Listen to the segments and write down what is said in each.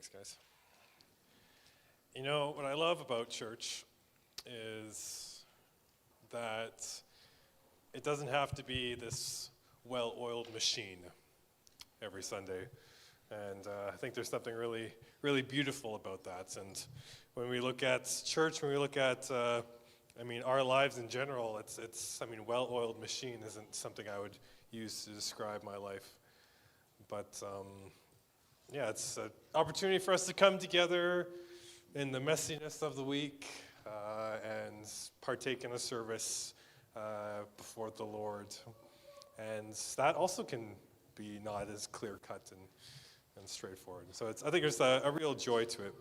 Thanks, guys. You know, what I love about church is that it doesn't have to be this well-oiled machine every Sunday. And I think there's something really, really beautiful about that. And when we look at church, when we look at, our lives in general, well-oiled machine isn't something I would use to describe my life. But it's an opportunity for us to come together in the messiness of the week and partake in a service before the Lord. And that also can be not as clear-cut and straightforward. So I think there's a real joy to it.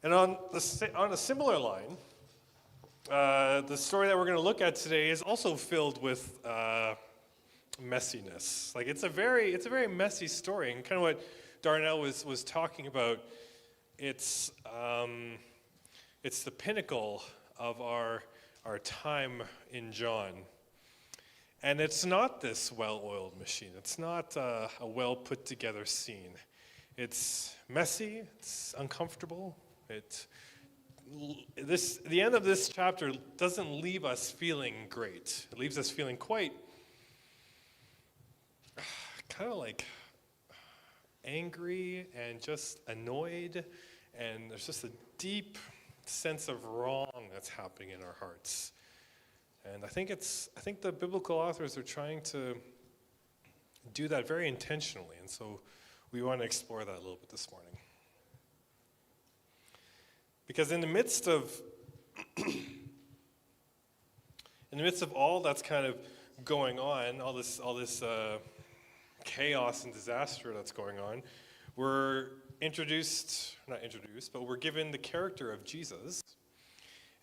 And on a similar line, the story that we're going to look at today is also filled with messiness. Like it's a very messy story, and kind of what Darnell was talking about. It's the pinnacle of our time in John, and it's not this well-oiled machine. It's not a well put together scene. It's messy. It's uncomfortable. The end of this chapter doesn't leave us feeling great. It leaves us feeling quite kind of like angry and just annoyed, and there's just a deep sense of wrong that's happening in our hearts. And I think the biblical authors are trying to do that very intentionally, and so we want to explore that a little bit this morning. Because in the midst of all that's kind of going on, all this chaos and disaster that's going on, we're we're given the character of Jesus.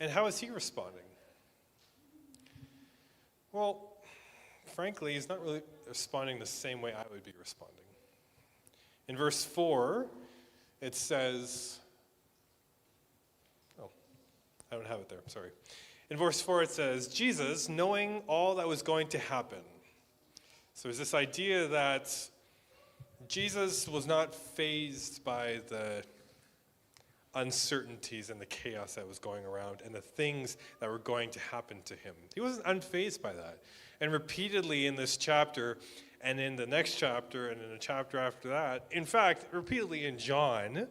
And how is he responding? Well, frankly, he's not really responding the same way I would be responding. In verse 4, it says, I don't have it there, I'm sorry. In verse 4 it says, Jesus, knowing all that was going to happen. So there's this idea that Jesus was not fazed by the uncertainties and the chaos that was going around and the things that were going to happen to him. He wasn't unfazed by that. And repeatedly in this chapter, and in the next chapter, and in the chapter after that, in fact, repeatedly in John,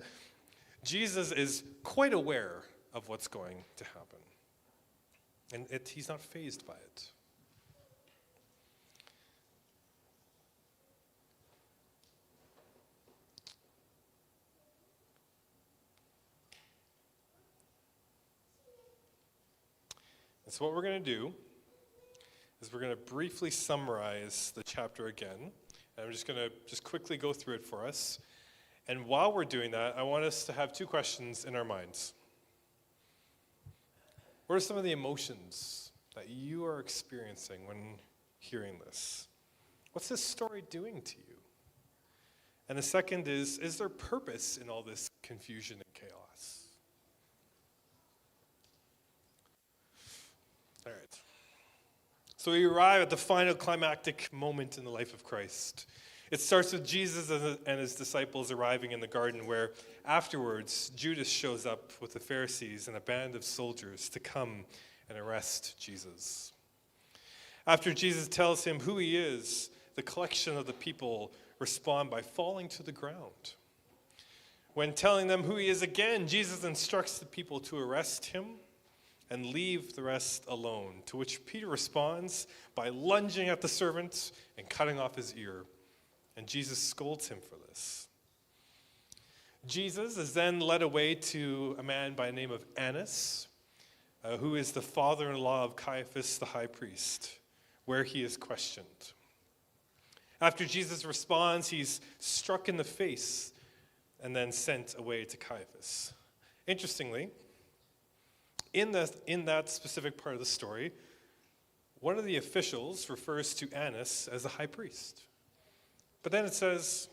Jesus is quite aware of what's going to happen. And he's not fazed by it. And so what we're going to do is we're going to briefly summarize the chapter again. And I'm just going to quickly go through it for us. And while we're doing that, I want us to have two questions in our minds. What are some of the emotions that you are experiencing when hearing this? What's this story doing to you? And the second is there purpose in all this confusion and chaos? All right. So we arrive at the final climactic moment in the life of Christ. It starts with Jesus and his disciples arriving in the garden, where afterwards Judas shows up with the Pharisees and a band of soldiers to come and arrest Jesus. After Jesus tells him who he is, the collection of the people respond by falling to the ground. When telling them who he is again, Jesus instructs the people to arrest him and leave the rest alone, to which Peter responds by lunging at the servant and cutting off his ear. And Jesus scolds him for this. Jesus is then led away to a man by the name of Annas, who is the father-in-law of Caiaphas the high priest, where he is questioned. After Jesus responds, he's struck in the face and then sent away to Caiaphas. Interestingly, in that specific part of the story, one of the officials refers to Annas as the high priest. But then it says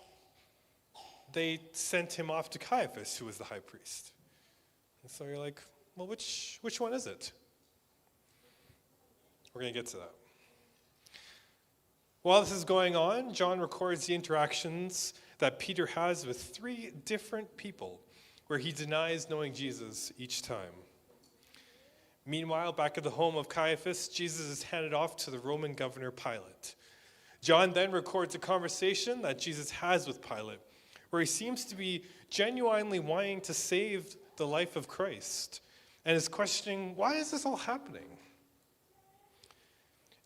they sent him off to Caiaphas, who was the high priest. And so you're like, well, which one is it? We're going to get to that. While this is going on, John records the interactions that Peter has with 3 different people where he denies knowing Jesus each time. Meanwhile, back at the home of Caiaphas, Jesus is handed off to the Roman governor Pilate. John then records a conversation that Jesus has with Pilate, where he seems to be genuinely wanting to save the life of Christ, and is questioning, why is this all happening?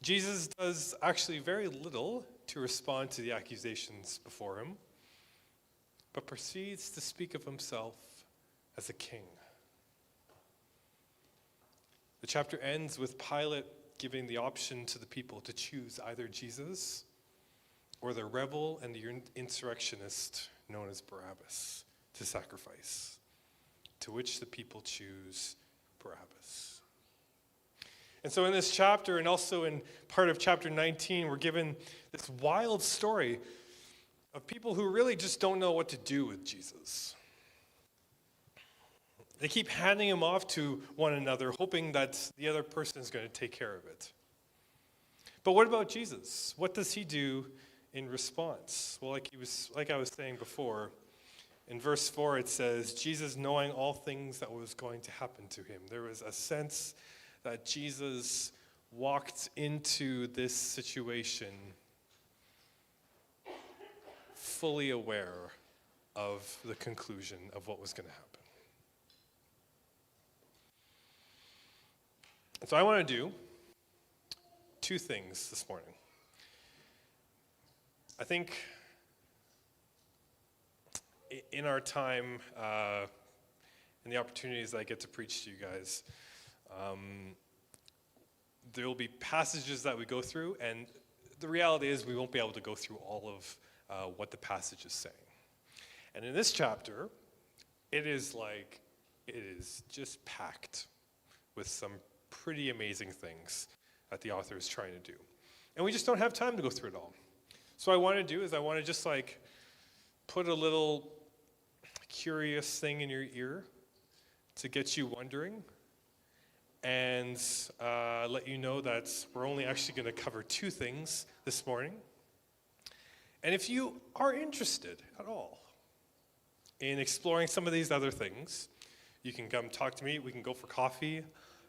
Jesus does actually very little to respond to the accusations before him, but proceeds to speak of himself as a king. The chapter ends with Pilate giving the option to the people to choose either Jesus or the rebel and the insurrectionist known as Barabbas to sacrifice, to which the people choose Barabbas. And so in this chapter, and also in part of chapter 19, we're given this wild story of people who really just don't know what to do with Jesus. They keep handing him off to one another, hoping that the other person is going to take care of it. But what about Jesus? What does he do in response? Well, like I was saying before, in verse 4 it says, Jesus knowing all things that was going to happen to him. There was a sense that Jesus walked into this situation fully aware of the conclusion of what was going to happen. And so I want to do 2 things this morning. I think in our time, and the opportunities that I get to preach to you guys, there will be passages that we go through, and the reality is we won't be able to go through all of what the passage is saying. And in this chapter, it is just packed with some pretty amazing things that the author is trying to do. And we just don't have time to go through it all. So what I want to do is I want to just put a little curious thing in your ear to get you wondering, and let you know that we're only actually going to cover 2 things this morning. And if you are interested at all in exploring some of these other things, you can come talk to me. We can go for coffee.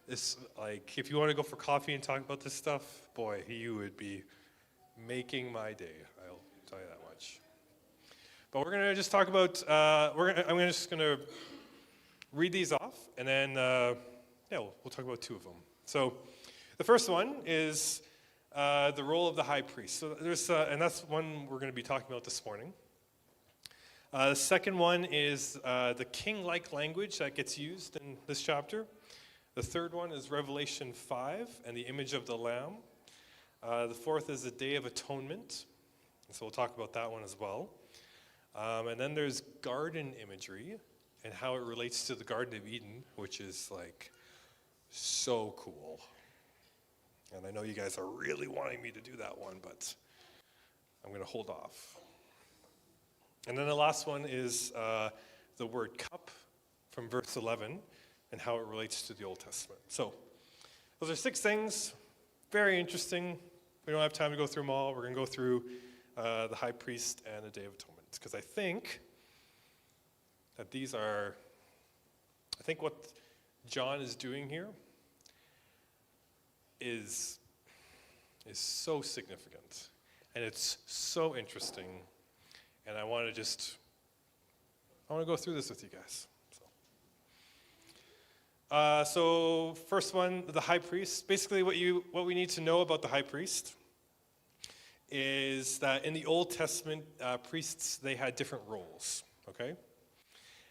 If you want to go for coffee and talk about this stuff, boy, you would be making my day. I'll tell you that much. But we're going to just talk about, I'm just going to read these off, and then, we'll talk about 2 of them. So the first one is the role of the high priest. So and that's one we're going to be talking about this morning. The second one is the king-like language that gets used in this chapter. The third one is Revelation 5 and the image of the Lamb. The fourth is the Day of Atonement. So we'll talk about that one as well. And then there's garden imagery and how it relates to the Garden of Eden, which is so cool. And I know you guys are really wanting me to do that one, but I'm going to hold off. And then the last one is the word cup from verse 11 and how it relates to the Old Testament. So those are 6 things, very interesting. We don't have time to go through them all. We're going to go through the high priest and the Day of Atonement, because I think that what John is doing here is so significant, and it's so interesting, and I want to go through this with you guys. So first one, the high priest. Basically what we need to know about the high priest is that in the Old Testament, priests, they had different roles, okay?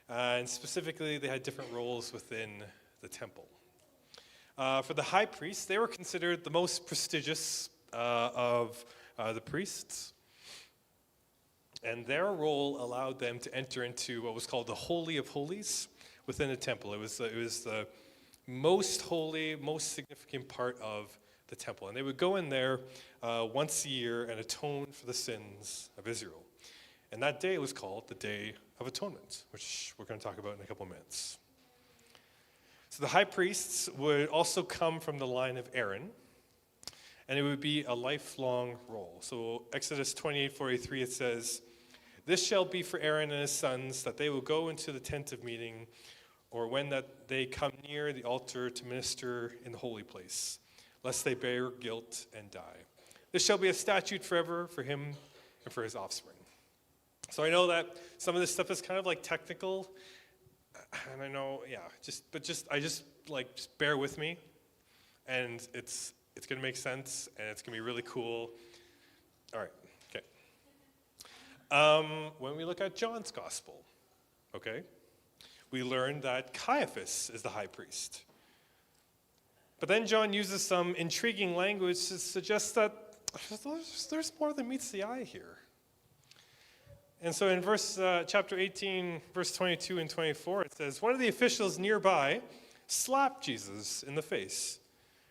And specifically, they had different roles within the temple. For the high priest, they were considered the most prestigious of the priests. And their role allowed them to enter into what was called the Holy of Holies within the temple. It was the most holy, most significant part of the temple. And they would go in there once a year and atone for the sins of Israel. And that day was called the Day of Atonement, which we're going to talk about in a couple minutes. So the high priests would also come from the line of Aaron, and it would be a lifelong role. So Exodus 28:43, it says, This shall be for Aaron and his sons, that they will go into the tent of meeting, or when that they come near the altar to minister in the holy place, lest they bear guilt and die. This shall be a statute forever for him and for his offspring. So I know that some of this stuff is kind of like technical, and I know, just bear with me, and it's going to make sense, and it's going to be really cool. All right, okay. When we look at John's gospel, okay, we learn that Caiaphas is the high priest. But then John uses some intriguing language to suggest that there's more than meets the eye here. And so in chapter 18, verse 22 and 24, it says, one of the officials nearby slapped Jesus in the face.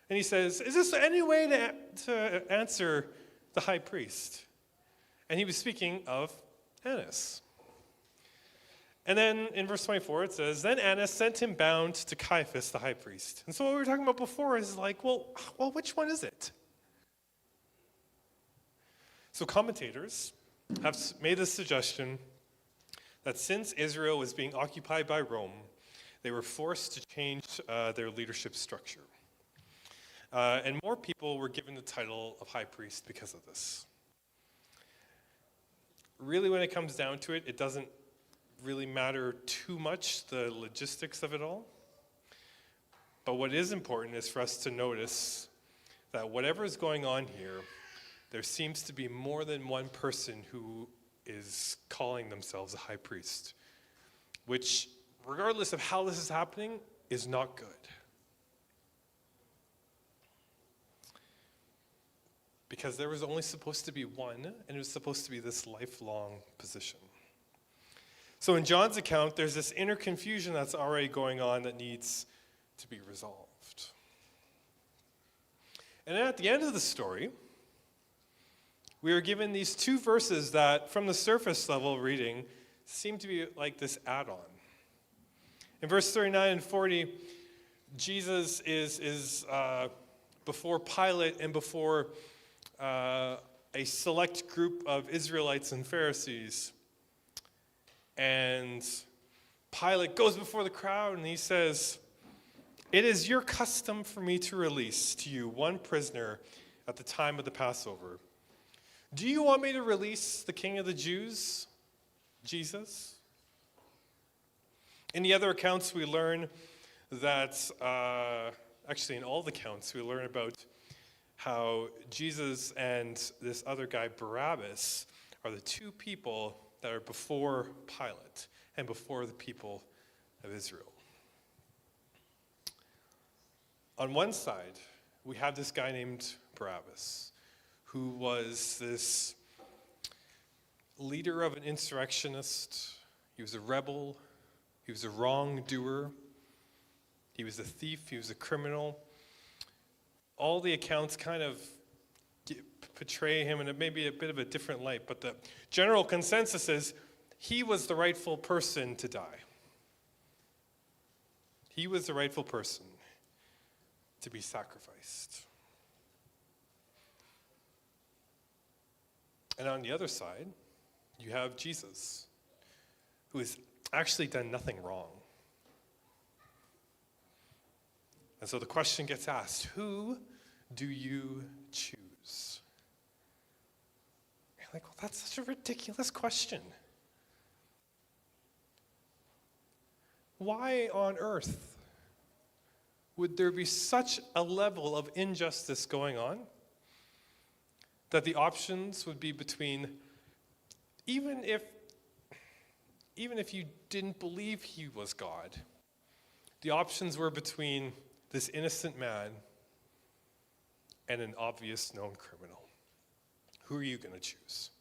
And he says, is this any way to answer the high priest? And he was speaking of Annas. And then in verse 24 it says, then Annas sent him bound to Caiaphas the high priest. And so what we were talking about before is like, well, which one is it? So commentators have made the suggestion that since Israel was being occupied by Rome, they were forced to change their leadership structure. And more people were given the title of high priest because of this. Really, when it comes down to it, it doesn't really matter too much, the logistics of it all. But what is important is for us to notice that whatever is going on here, there seems to be more than one person who is calling themselves a high priest, which, regardless of how this is happening, is not good. Because there was only supposed to be one, and it was supposed to be this lifelong position. So in John's account, there's this inner confusion that's already going on that needs to be resolved. And then at the end of the story, we are given these two verses that, from the surface level reading, seem to be like this add-on. In verse 39 and 40, Jesus is before Pilate and before a select group of Israelites and Pharisees. And Pilate goes before the crowd and he says, "It is your custom for me to release to you one prisoner at the time of the Passover. Do you want me to release the King of the Jews, Jesus?" In the other accounts, we learn that, actually in all the accounts, we learn about how Jesus and this other guy, Barabbas, are the two people that are before Pilate and before the people of Israel. On one side, we have this guy named Barabbas, who was this leader of an insurrectionist. He was a rebel. He was a wrongdoer. He was a thief. He was a criminal. All the accounts kind of portray him in maybe a bit of a different light, but the general consensus is he was the rightful person to die. He was the rightful person to be sacrificed. And on the other side, you have Jesus, who has actually done nothing wrong. And so the question gets asked, who do you choose? You're like, well, that's such a ridiculous question. Why on earth would there be such a level of injustice going on that the options would be between, even if you didn't believe he was God, the options were between this innocent man and an obvious known criminal. Who are you going to choose?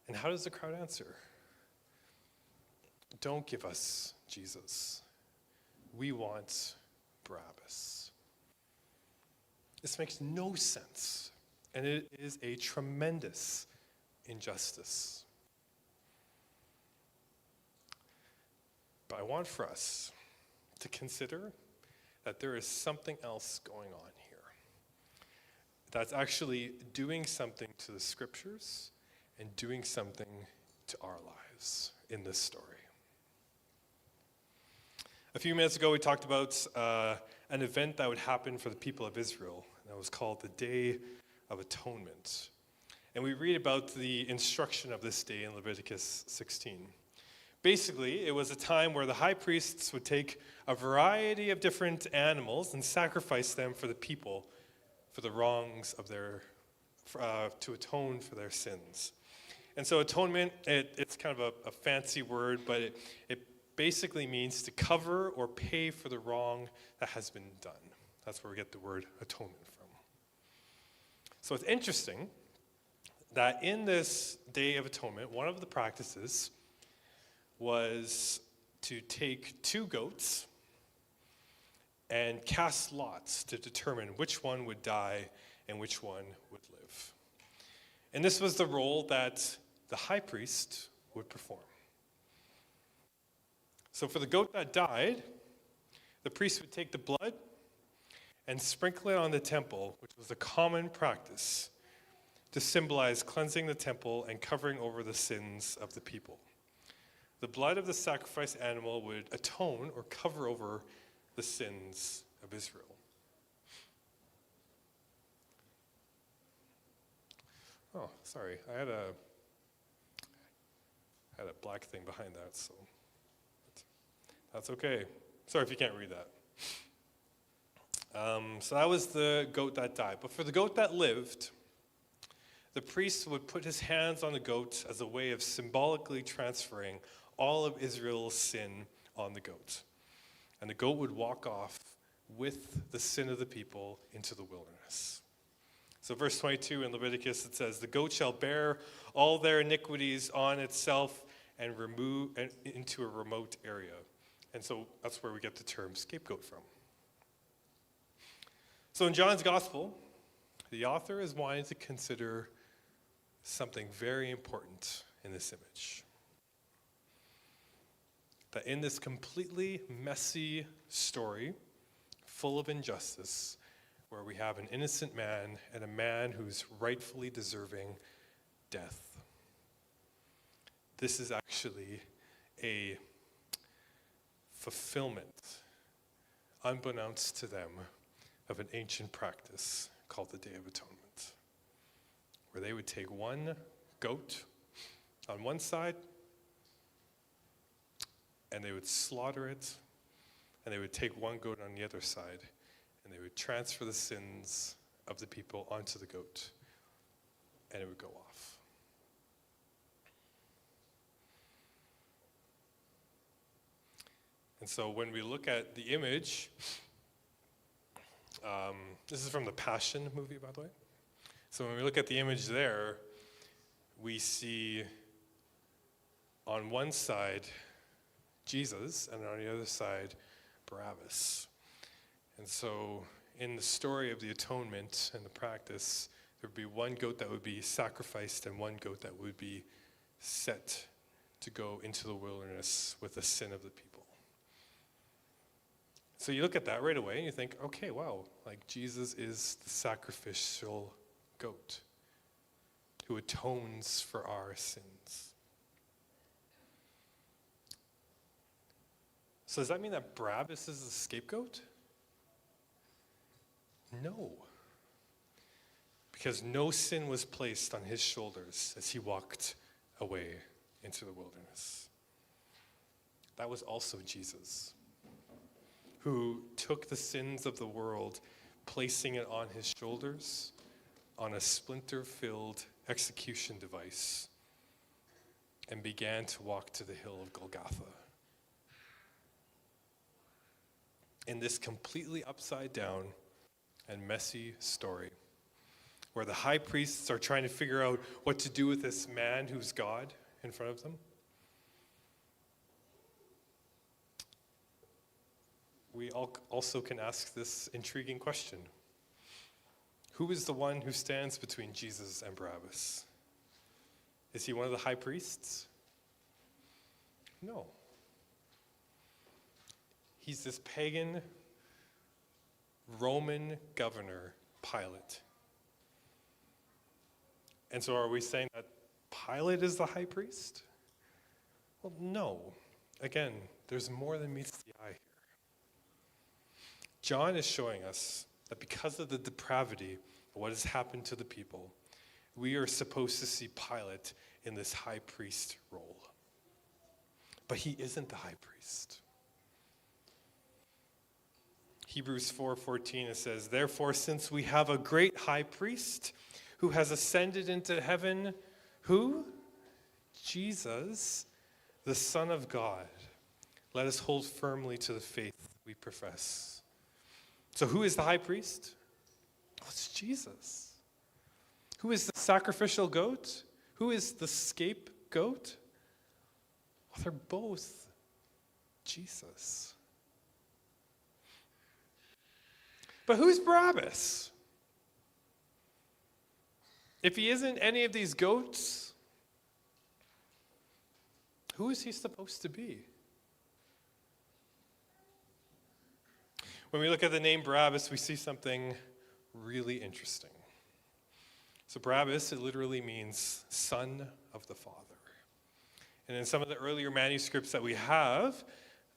And how does the crowd answer? Don't give us Jesus. We want Barabbas. This makes no sense, and it is a tremendous injustice. But I want for us to consider that there is something else going on here. that's actually doing something to the scriptures and doing something to our lives in this story. A few minutes ago, we talked about an event that would happen for the people of Israel. That was called the Day of Atonement. And we read about the instruction of this day in Leviticus 16. Basically, it was a time where the high priests would take a variety of different animals and sacrifice them for the people, for the wrongs of their, to atone for their sins. And so atonement, it's kind of a fancy word, but it basically means to cover or pay for the wrong that has been done. That's where we get the word atonement from. So it's interesting that in this Day of Atonement, one of the practices was to take 2 goats and cast lots to determine which one would die and which one would live. And this was the role that the high priest would perform. So for the goat that died, the priest would take the blood and sprinkle it on the temple, which was a common practice to symbolize cleansing the temple and covering over the sins of the people. The blood of the sacrificed animal would atone or cover over the sins of Israel. Oh, sorry. I had a black thing behind that, so that's okay. Sorry if you can't read that. So that was the goat that died. But for the goat that lived, the priest would put his hands on the goat as a way of symbolically transferring all of Israel's sin on the goat. And the goat would walk off with the sin of the people into the wilderness. So verse 22 in Leviticus, it says, "The goat shall bear all their iniquities on itself and remove into a remote area." And so that's where we get the term scapegoat from. So in John's gospel, the author is wanting to consider something very important in this image. That in this completely messy story, full of injustice, where we have an innocent man and a man who's rightfully deserving death, this is actually a fulfillment, unbeknownst to them, of an ancient practice called the Day of Atonement, where they would take one goat on one side, and they would slaughter it, and they would take one goat on the other side, and they would transfer the sins of the people onto the goat, and it would go off. And so when we look at the image, this is from the Passion movie, by the way. So when we look at the image there, we see on one side Jesus, and on the other side, Barabbas. And so in the story of the atonement and the practice, there would be one goat that would be sacrificed and one goat that would be set to go into the wilderness with the sin of the people. So you look at that right away and you think, okay, wow, like Jesus is the sacrificial goat who atones for our sins. So does that mean that Barabbas is the scapegoat? No. Because no sin was placed on his shoulders as he walked away into the wilderness. That was also Jesus, who took the sins of the world, placing it on his shoulders on a splinter-filled execution device, and began to walk to the hill of Golgotha. In this completely upside down and messy story, where the high priests are trying to figure out what to do with this man who's God in front of them, we also can ask this intriguing question. Who is the one who stands between Jesus and Barabbas? Is he one of the high priests? No. He's this pagan Roman governor, Pilate, And so are we saying that Pilate is the high priest? Well, no. Again, there's more than meets the eye here. John is showing us that because of the depravity of what has happened to the people, we are supposed to see Pilate in this high priest role. But he isn't the high priest. Hebrews 4:14, it says, "Therefore, since we have a great high priest who has ascended into heaven," who? Jesus, the Son of God. "Let us hold firmly to the faith we profess." So who is the high priest? Well, it's Jesus. Who is the sacrificial goat? Who is the scapegoat? Well, they're both Jesus. But who's Barabbas? If he isn't any of these goats, who is he supposed to be? When we look at the name Barabbas, we see something really interesting. So Barabbas, it literally means son of the Father. And in some of the earlier manuscripts that we have,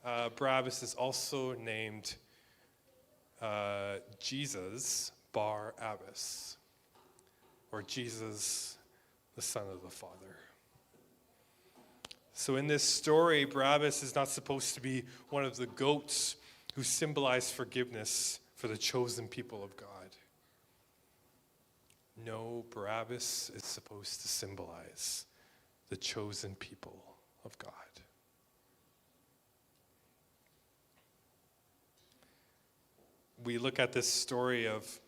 Barabbas is also named Jesus Bar Abbas, or Jesus, the Son of the Father. So in this story, Barabbas is not supposed to be one of the goats who symbolize forgiveness for the chosen people of God. No, Barabbas is supposed to symbolize the chosen people of God. We look at this story of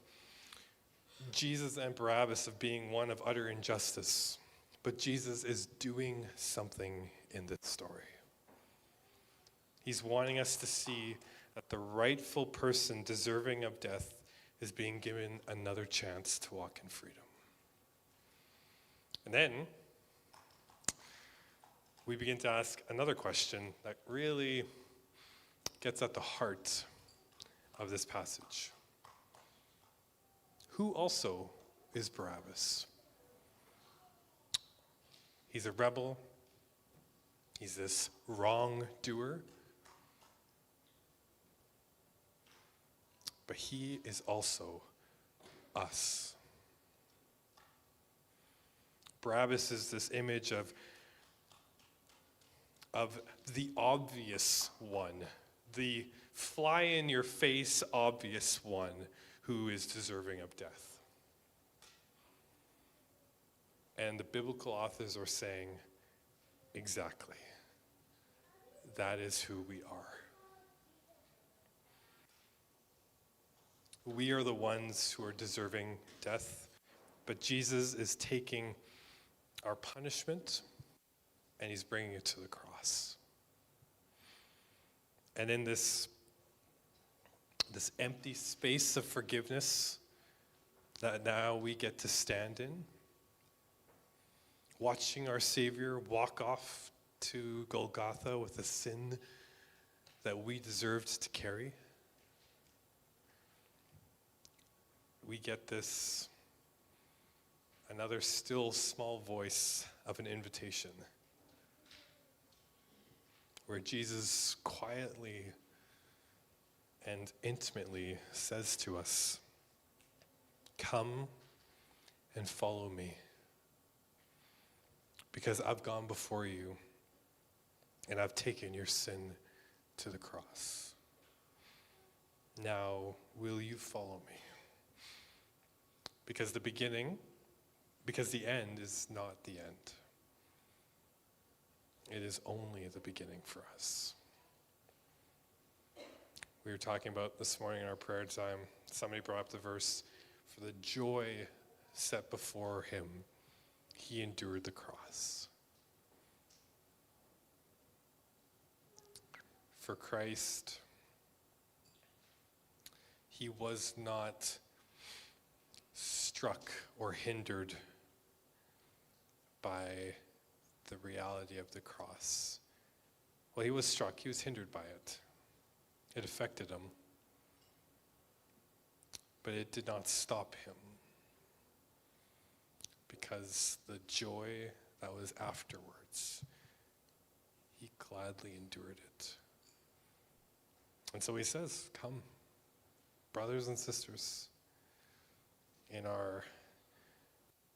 Jesus and Barabbas of being one of utter injustice, but Jesus is doing something in this story. He's wanting us to see that the rightful person deserving of death is being given another chance to walk in freedom. And then we begin to ask another question that really gets at the heart of this passage. Who also is Barabbas? He's a rebel. He's this wrongdoer. But he is also us. Barabbas is this image of the obvious one, the fly-in-your-face obvious one who is deserving of death. And the biblical authors are saying, exactly, that is who we are. We are the ones who are deserving death, but Jesus is taking our punishment and he's bringing it to the cross. And in this empty space of forgiveness that now we get to stand in, watching our Savior walk off to Golgotha with a sin that we deserved to carry, we get this another still small voice of an invitation where Jesus quietly and intimately says to us, "Come and follow me, because I've gone before you and I've taken your sin to the cross. Now, will you follow me?" Because the end is not the end. It is only the beginning for us. We were talking about this morning in our prayer time, somebody brought up the verse, "For the joy set before him, he endured the cross." For Christ, he was not struck or hindered by the reality of the cross. Well, he was struck, he was hindered by it. It affected him. But it did not stop him. because the joy that was afterwards, he gladly endured it. And so he says, come, brothers and sisters, in our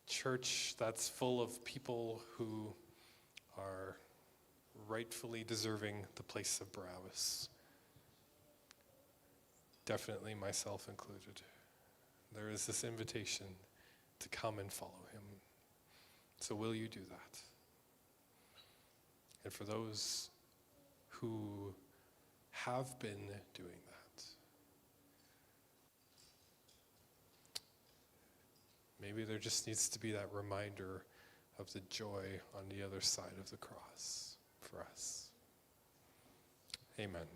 church that's full of people who are rightfully deserving the place of Barabbas, definitely myself included. There is this invitation to come and follow him. So will you do that? And for those who have been doing that, maybe there just needs to be that reminder of the joy on the other side of the cross for us. Amen.